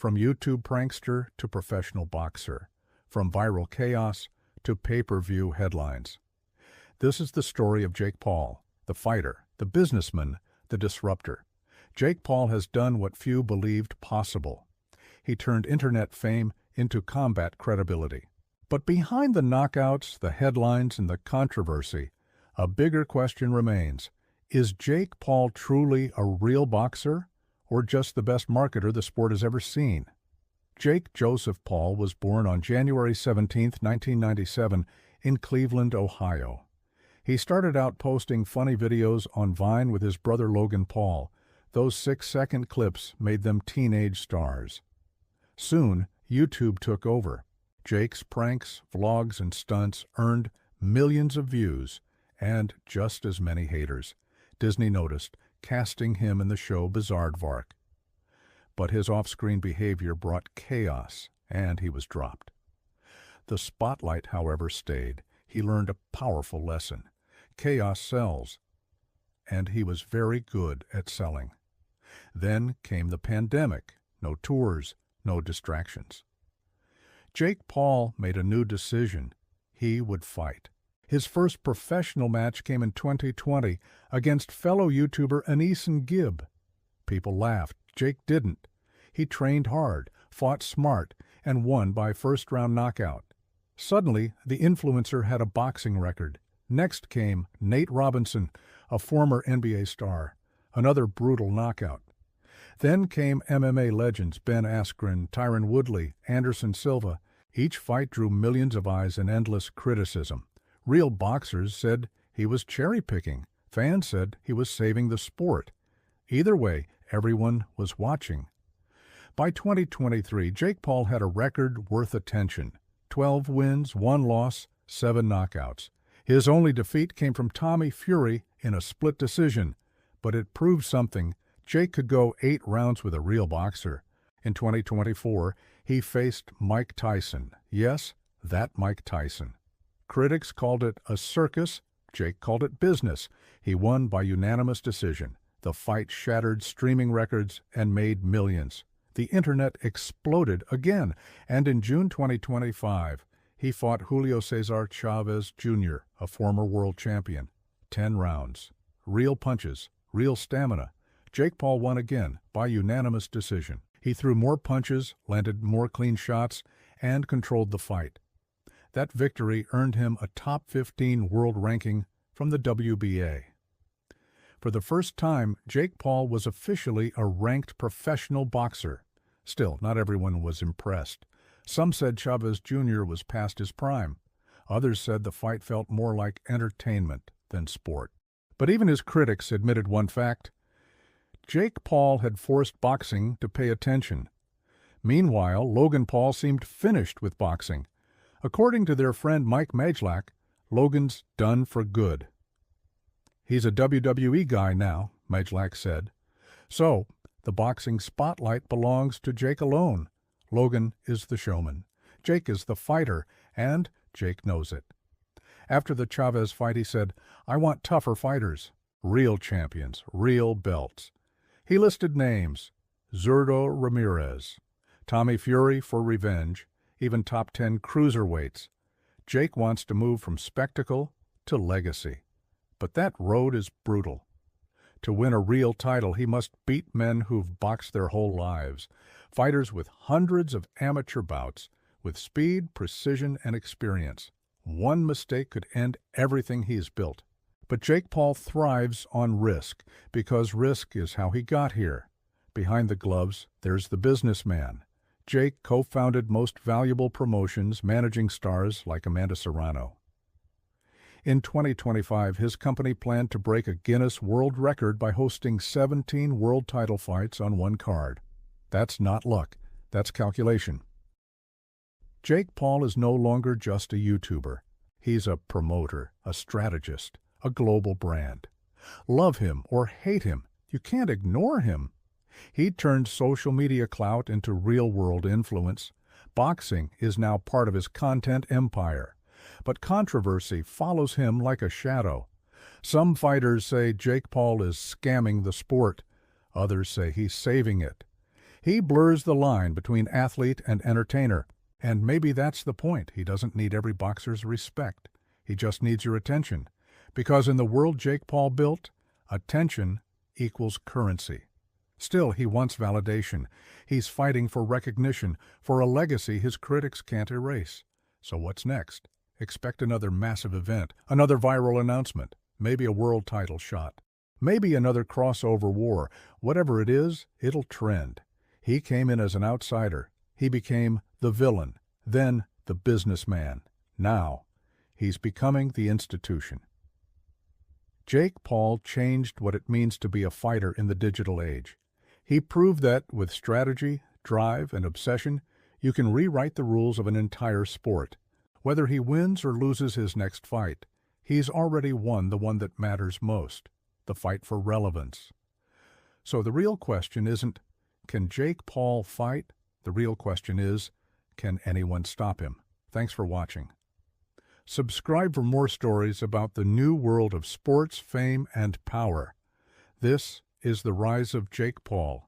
from YouTube prankster to professional boxer, from viral chaos to pay-per-view headlines. This is the story of Jake Paul, the fighter, the businessman, the disruptor. Jake Paul has done what few believed possible. He turned internet fame into combat credibility. But behind the knockouts, the headlines, and the controversy, a bigger question remains. Is Jake Paul truly a real boxer, or just the best marketer the sport has ever seen? Jake Joseph Paul was born on January 17, 1997, in Cleveland, Ohio. He started out posting funny videos on Vine with his brother Logan Paul. Those 6-second clips made them teenage stars. Soon, YouTube took over. Jake's pranks, vlogs, and stunts earned millions of views and just as many haters. Disney noticed, casting him in the show Bizaardvark. But his off-screen behavior brought chaos, and he was dropped. The spotlight, however, stayed. He learned a powerful lesson. Chaos sells, and he was very good at selling. Then came the pandemic. No tours, no distractions. Jake Paul made a new decision. He would fight. His first professional match came in 2020 against fellow YouTuber Aneeson Gibb. People laughed. Jake didn't. He trained hard, fought smart, and won by first-round knockout. Suddenly, the influencer had a boxing record. Next came Nate Robinson, a former NBA star. Another brutal knockout. Then came MMA legends Ben Askren, Tyron Woodley, Anderson Silva. Each fight drew millions of eyes and endless criticism. Real boxers said he was cherry-picking. Fans said he was saving the sport. Either way, everyone was watching. By 2023, Jake Paul had a record worth attention. 12 wins, 1 loss, 7 knockouts. His only defeat came from Tommy Fury in a split decision. But it proved something. Jake could go 8 rounds with a real boxer. In 2024, he faced Mike Tyson. Yes, that Mike Tyson. Critics called it a circus. Jake called it business. He won by unanimous decision. The fight shattered streaming records and made millions. The internet exploded again, and in June 2025, he fought Julio Cesar Chavez Jr., a former world champion. 10 rounds. Real punches, real stamina. Jake Paul won again by unanimous decision. He threw more punches, landed more clean shots, and controlled the fight. That victory earned him a top 15 world ranking from the WBA. For the first time, Jake Paul was officially a ranked professional boxer. Still, not everyone was impressed. Some said Chavez Jr. was past his prime. Others said the fight felt more like entertainment than sport. But even his critics admitted one fact. Jake Paul had forced boxing to pay attention. Meanwhile, Logan Paul seemed finished with boxing. According to their friend Mike Majlak, Logan's done for good. He's a WWE guy now, Majlak said. So, the boxing spotlight belongs to Jake alone. Logan is the showman. Jake is the fighter, and Jake knows it. After the Chavez fight, he said, "I want tougher fighters, real champions, real belts." He listed names: Zurdo Ramirez, Tommy Fury for revenge, even top 10 cruiserweights. Jake wants to move from spectacle to legacy. But that road is brutal. To win a real title, he must beat men who've boxed their whole lives, fighters with hundreds of amateur bouts, with speed, precision, and experience. One mistake could end everything he's built. But Jake Paul thrives on risk, because risk is how he got here. Behind the gloves, there's the businessman. Jake co-founded Most Valuable Promotions, managing stars like Amanda Serrano. In 2025, his company planned to break a Guinness World Record by hosting 17 world title fights on one card. That's not luck, that's calculation. Jake Paul is no longer just a YouTuber. He's a promoter, a strategist, a global brand. Love him or hate him, you can't ignore him. He turned social media clout into real-world influence. Boxing is now part of his content empire. But controversy follows him like a shadow. Some fighters say Jake Paul is scamming the sport. Others say he's saving it. He blurs the line between athlete and entertainer. And maybe that's the point. He doesn't need every boxer's respect. He just needs your attention. Because in the world Jake Paul built, attention equals currency. Still, he wants validation. He's fighting for recognition, for a legacy his critics can't erase. So what's next? Expect another massive event, another viral announcement, maybe a world title shot, maybe another crossover war. Whatever it is, it'll trend. He came in as an outsider. He became the villain, then the businessman. Now, he's becoming the institution. Jake Paul changed what it means to be a fighter in the digital age. He proved that, with strategy, drive, and obsession, you can rewrite the rules of an entire sport. Whether he wins or loses his next fight, he's already won the one that matters most, the fight for relevance. So the real question isn't, can Jake Paul fight? The real question is, can anyone stop him? Thanks for watching. Subscribe for more stories about the new world of sports, fame, and power. This is the rise of Jake Paul.